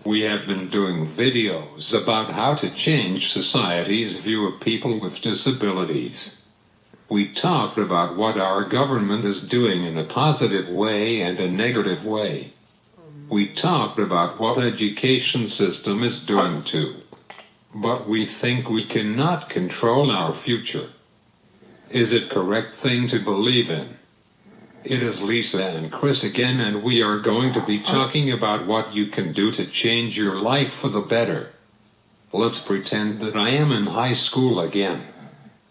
We have been doing videos about how to change society's view of people with disabilities. We talked about what our government is doing in a positive way and a negative way. We talked about what education system is doing too. But we think we cannot control our future. Is it correct thing to believe in? It is Lisa and Chris again, and we are going to be talking about what you can do to change your life for the better. Let's pretend that I am in high school again.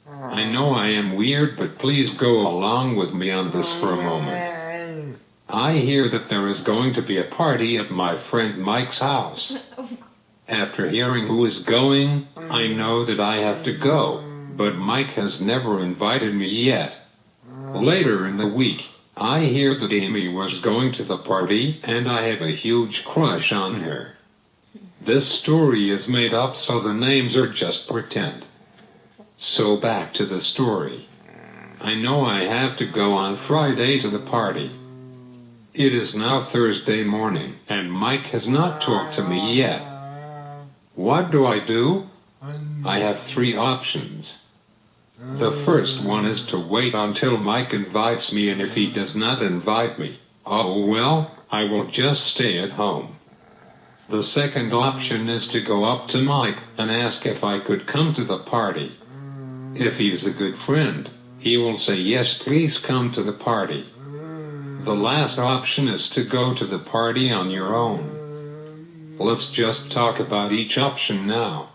I know I am weird, but please go along with me on this for a moment. I hear that there is going to be a party at my friend Mike's house. After hearing who is going, I know that I have to go, but Mike has never invited me yet. Later in the week, I hear that Amy was going to the party, and I have a huge crush on her. This story is made up, so the names are just pretend. So back to the story. I know I have to go on Friday to the party. It is now Thursday morning, and Mike has not talked to me yet. What do? I have 3 options. The first one is to wait until Mike invites me, and if he does not invite me, oh well, I will just stay at home. The second option is to go up to Mike and ask if I could come to the party. If he is a good friend, he will say yes, please come to the party. The last option is to go to the party on your own. Let's just talk about each option now.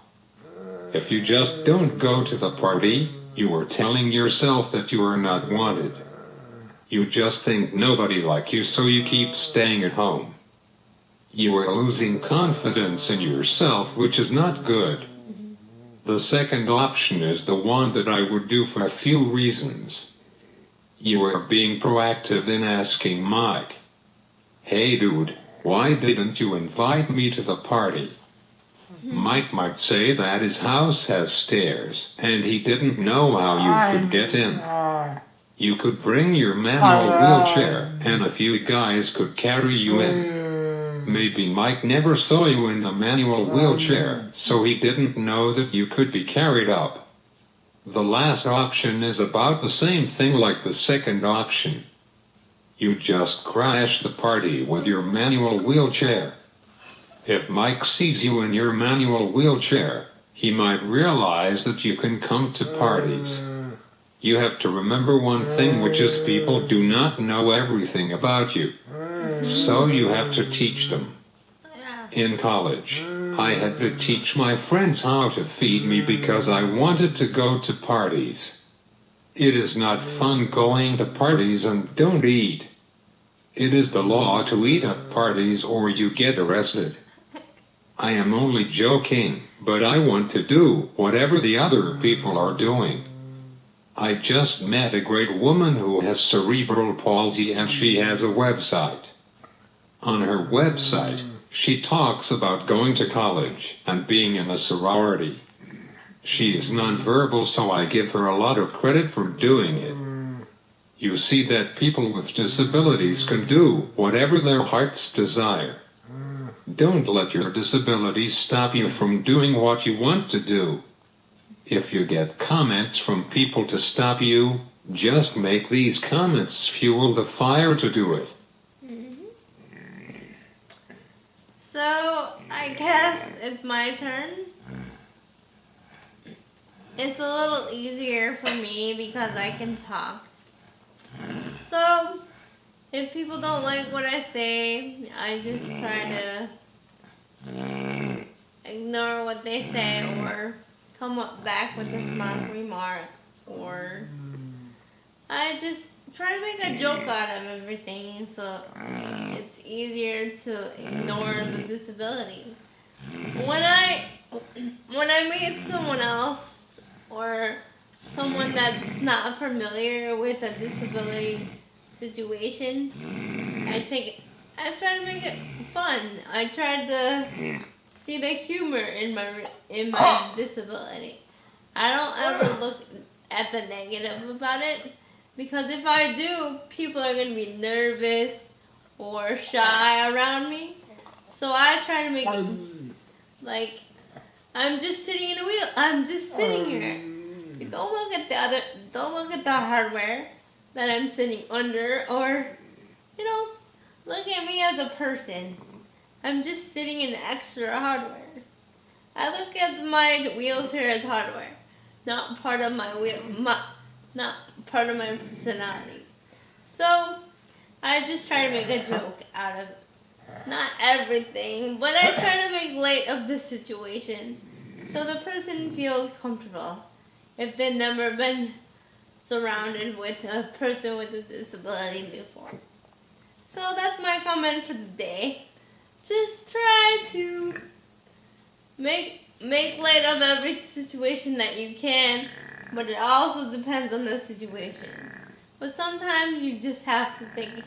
If you just don't go to the party, you are telling yourself that you are not wanted. You just think nobody likes you, so you keep staying at home. You are losing confidence in yourself, which is not good. The second option is the one that I would do for a few reasons. You are being proactive in asking Mike, "Hey dude, why didn't you invite me to the party?" Mike might say that his house has stairs, and he didn't know how you could get in. You could bring your manual wheelchair, and a few guys could carry you in. Maybe Mike never saw you in the manual wheelchair, so he didn't know that you could be carried up. The last option is about the same thing like the second option. You just crash the party with your manual wheelchair. If Mike sees you in your manual wheelchair, he might realize that you can come to parties. You have to remember one thing, which is people do not know everything about you. So you have to teach them. In college, I had to teach my friends how to feed me because I wanted to go to parties. It is not fun going to parties and don't eat. It is the law to eat at parties or you get arrested. I am only joking, but I want to do whatever the other people are doing. I just met a great woman who has cerebral palsy, and she has a website. On her website, she talks about going to college and being in a sorority. She is nonverbal, so I give her a lot of credit for doing it. You see that people with disabilities can do whatever their hearts desire. Don't let your disability stop you from doing what you want to do. If you get comments from people to stop you, just make these comments fuel the fire to do it. So, I guess it's my turn. It's a little easier for me because I can talk. So, if people don't like what I say, I just try to ignore what they say or come up back with a smart remark, or I just try to make a joke out of everything so it's easier to ignore the disability. When I meet someone else or someone that's not familiar with a disability situation, I try to make it fun. I try to see the humor in my disability. I don't ever look at the negative about it, because if I do, people are going to be nervous or shy around me. So I try to make it like I'm just sitting in a wheel. I'm just sitting here. Don't look at the hardware that I'm sitting under, or look at me as a person. I'm just sitting in extra hardware. I look at my wheels here as hardware, not part of my not part of my personality. So I just try to make a joke out of not everything, but I try to make light of the situation so the person feels comfortable if they've never been surrounded with a person with a disability before. So that's my comment for the day. Just try to make light of every situation that you can, but it also depends on the situation. But sometimes you just have to take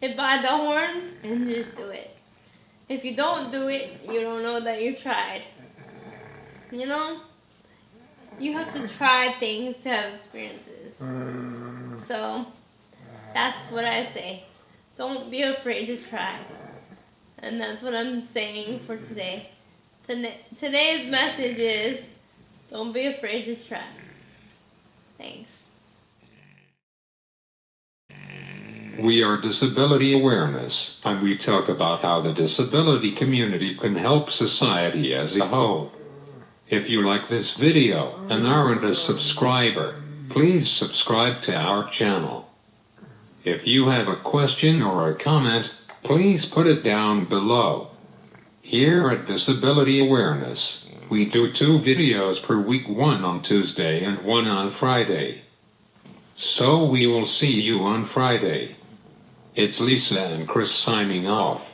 it by the horns and just do it. If you don't do it, you don't know that you tried. You have to try things to have experiences. So that's what I say. Don't be afraid to try. And that's what I'm saying for today. Today's message is, don't be afraid to try. Thanks. We are Disability Awareness, and we talk about how the disability community can help society as a whole. If you like this video and aren't a subscriber, please subscribe to our channel. If you have a question or a comment, please put it down below. Here at Disability Awareness, we do 2 videos per week, one on Tuesday and one on Friday. So we will see you on Friday. It's Lisa and Chris signing off.